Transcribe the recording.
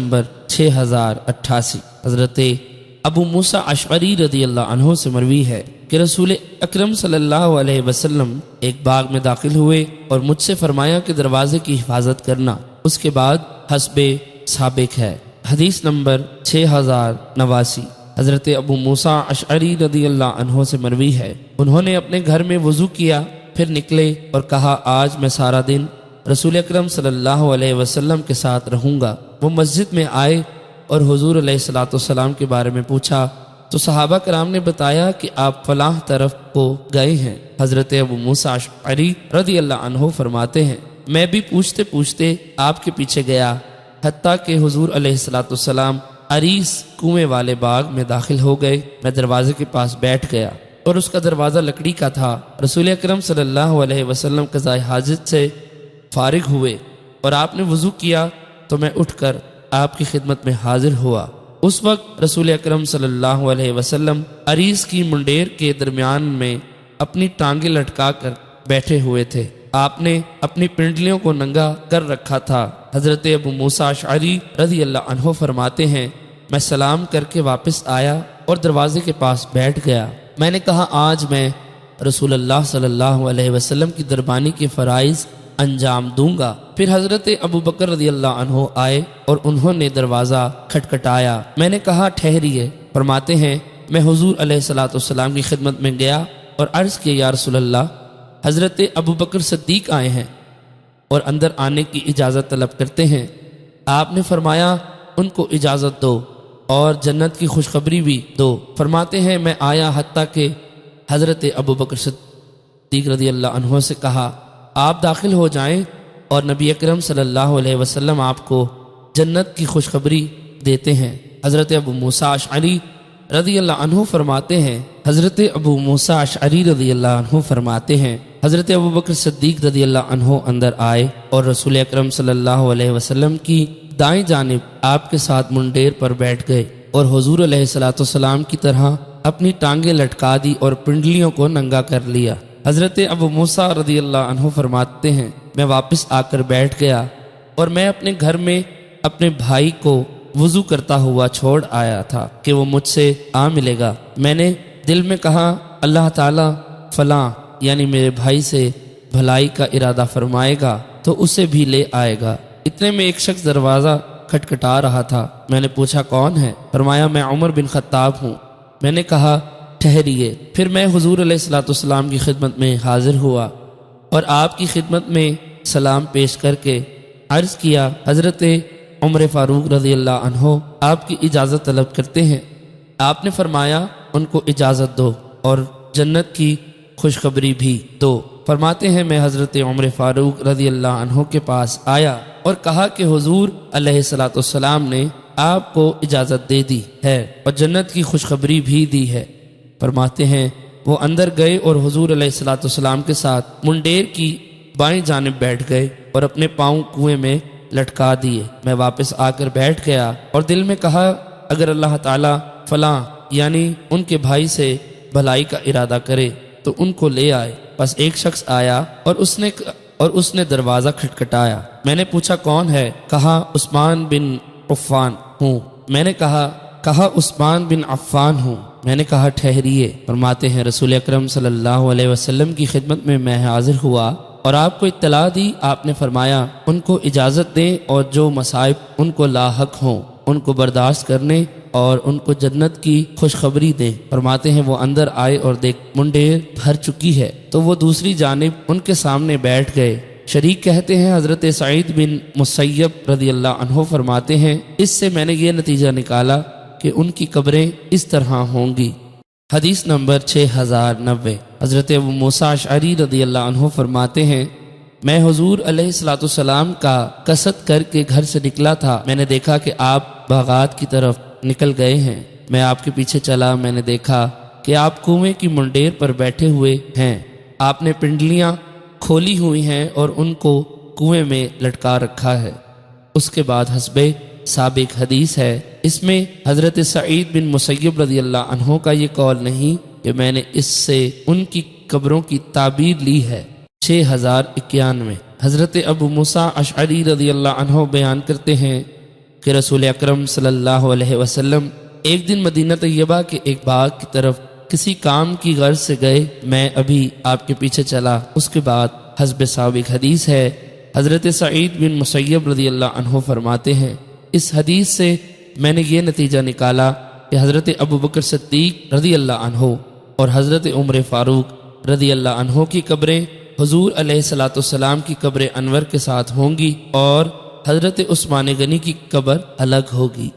Number 6088 حضرت ابو موسیٰ اشعری رضی اللہ عنہ سے مروی ہے کہ رسول اکرم صلی اللہ علیہ وسلم ایک باغ میں داخل ہوئے اور مجھ سے فرمایا کہ دروازے کی حفاظت کرنا، اس کے بعد حسب سابق ہے۔ حدیث نمبر 6089 حضرت ابو موسیٰ اشعری رضی اللہ عنہ سے مروی ہے، انہوں نے اپنے گھر میں وضو کیا، پھر نکلے اور کہا آج میں سارا دن رسول اکرم صلی اللہ علیہ وسلم کے ساتھ رہوں گا۔ وہ مسجد میں آئے اور حضور علیہ السلام کے بارے میں پوچھا تو صحابہ کرام نے بتایا کہ آپ فلاں طرف کو گئے ہیں۔ حضرت ابو موسیٰ اشعری رضی اللہ عنہ فرماتے ہیں میں بھی پوچھتے پوچھتے آپ کے پیچھے گیا، حتیٰ کہ حضور علیہ السلام عریس کنویں والے باغ میں داخل ہو گئے۔ میں دروازے کے پاس بیٹھ گیا اور اس کا دروازہ لکڑی کا تھا۔ رسول اکرم صلی اللہ علیہ وسلم قضاء حاجت سے فارغ ہوئے اور آپ نے وضو کیا تو میں اٹھ کر آپ کی خدمت میں حاضر ہوا۔ اس وقت رسول اکرم صلی اللہ علیہ وسلم عریس کی منڈیر کے درمیان میں اپنی ٹانگیں لٹکا کر بیٹھے ہوئے تھے۔ آپ نے اپنی پنڈلیوں کو ننگا کر رکھا تھا۔ حضرت ابو موسیٰ اشعری رضی اللہ عنہ فرماتے ہیں میں سلام کر کے واپس آیا اور دروازے کے پاس بیٹھ گیا۔ میں نے کہا آج میں رسول اللہ صلی اللہ علیہ وسلم کی دربانی کے فرائض انجام دوں گا۔ پھر حضرت ابو بکر رضی اللہ عنہ آئے اور انہوں نے دروازہ کھٹکھٹایا۔ میں نے کہا ٹھہریے۔ فرماتے ہیں میں حضور علیہ السلام کی خدمت میں گیا اور عرض کیا یا رسول اللہ، حضرت ابو بکر صدیق آئے ہیں اور اندر آنے کی اجازت طلب کرتے ہیں۔ آپ نے فرمایا ان کو اجازت دو اور جنت کی خوشخبری بھی دو۔ فرماتے ہیں میں آیا حتیٰ کہ حضرت ابو بکر صدیق رضی اللہ عنہ سے کہا آپ داخل ہو جائیں اور نبی اکرم صلی اللہ علیہ وسلم آپ کو جنت کی خوشخبری دیتے ہیں۔ حضرت ابو موسیٰ اشعری رضی اللہ عنہ فرماتے ہیں حضرت ابو بکر صدیق رضی اللہ عنہ اندر آئے اور رسول اکرم صلی اللہ علیہ وسلم کی دائیں جانب آپ کے ساتھ منڈیر پر بیٹھ گئے اور حضور علیہ السلام کی طرح اپنی ٹانگیں لٹکا دی اور پنڈلیوں کو ننگا کر لیا۔ حضرت ابو موسیٰ رضی اللہ عنہ فرماتے ہیں میں واپس آ کر بیٹھ گیا اور میں اپنے گھر میں اپنے بھائی کو وضو کرتا ہوا چھوڑ آیا تھا کہ وہ مجھ سے آ ملے گا۔ میں نے دل میں کہا اللہ تعالیٰ فلاں یعنی میرے بھائی سے بھلائی کا ارادہ فرمائے گا تو اسے بھی لے آئے گا۔ اتنے میں ایک شخص دروازہ کھٹکھٹا رہا تھا۔ میں نے پوچھا کون ہے؟ فرمایا میں عمر بن خطاب ہوں۔ میں نے کہا ٹھہریے۔ پھر میں حضور علیہ السلام کی خدمت میں حاضر ہوا اور آپ کی خدمت میں سلام پیش کر کے عرض کیا حضرت عمر فاروق رضی اللہ عنہ آپ کی اجازت طلب کرتے ہیں۔ آپ نے فرمایا ان کو اجازت دو اور جنت کی خوشخبری بھی دو۔ فرماتے ہیں میں حضرت عمر فاروق رضی اللہ عنہ کے پاس آیا اور کہا کہ حضور علیہ السلام نے آپ کو اجازت دے دی ہے اور جنت کی خوشخبری بھی دی ہے۔ فرماتے ہیں وہ اندر گئے اور حضور علیہ السلام کے ساتھ منڈیر کی بائیں جانب بیٹھ گئے اور اپنے پاؤں کنویں میں لٹکا دیے۔ میں واپس آ کر بیٹھ گیا اور دل میں کہا اگر اللہ تعالیٰ فلاں یعنی ان کے بھائی سے بھلائی کا ارادہ کرے تو ان کو لے آئے۔ بس ایک شخص آیا اور اس نے دروازہ کھٹکھٹایا۔ میں نے پوچھا کون ہے؟ کہا عثمان بن عفان ہوں۔ میں نے کہا عثمان بن عفان ہوں۔ میں نے کہا ٹھہریے۔ فرماتے ہیں رسول اکرم صلی اللہ علیہ وسلم کی خدمت میں حاضر ہوا اور آپ کو اطلاع دی۔ آپ نے فرمایا ان کو اجازت دیں اور جو مصائب ان کو لاحق ہوں ان کو برداشت کرنے اور ان کو جنت کی خوشخبری دیں۔ فرماتے ہیں وہ اندر آئے اور دیکھ منڈیر بھر چکی ہے تو وہ دوسری جانب ان کے سامنے بیٹھ گئے۔ شریک کہتے ہیں حضرت سعید بن مسیب رضی اللہ عنہ فرماتے ہیں اس سے میں نے یہ نتیجہ نکالا کہ ان کی قبریں اس طرح ہوں گی۔ حدیث نمبر 6090 حضرت ابو موسیٰ اشعری رضی اللہ عنہ فرماتے ہیں میں حضور علیہ السلام کا قصد کر کے گھر سے نکلا تھا۔ میں نے دیکھا کہ آپ باغات کی طرف نکل گئے ہیں۔ میں آپ کے پیچھے چلا۔ میں نے دیکھا کہ آپ کنویں کی منڈیر پر بیٹھے ہوئے ہیں۔ آپ نے پنڈلیاں کھولی ہوئی ہیں اور ان کو کنویں میں لٹکا رکھا ہے۔ اس کے بعد حسب سابق حدیث ہے۔ اس میں حضرت سعید بن مسیب رضی اللہ عنہ کا یہ قول نہیں کہ میں نے اس سے ان کی قبروں کی تعبیر لی ہے۔ 6091 حضرت ابو موسیٰ اشعری رضی اللہ عنہ بیان کرتے ہیں کہ رسول اکرم صلی اللہ علیہ وسلم ایک دن مدینہ طیبہ کے ایک باغ کی طرف کسی کام کی غرض سے گئے، میں ابھی آپ کے پیچھے چلا۔ اس کے بعد حسب سابق حدیث ہے، حضرت سعید بن مسیب رضی اللہ عنہ فرماتے ہیں، اس حدیث سے میں نے یہ نتیجہ نکالا کہ حضرت ابوبکر صدیق رضی اللہ عنہ اور حضرت عمر فاروق رضی اللہ عنہ کی قبریں حضور علیہ الصلوۃ والسلام کی قبر انور کے ساتھ ہوں گی، اور حضرت عثمان غنی کی قبر الگ ہوگی۔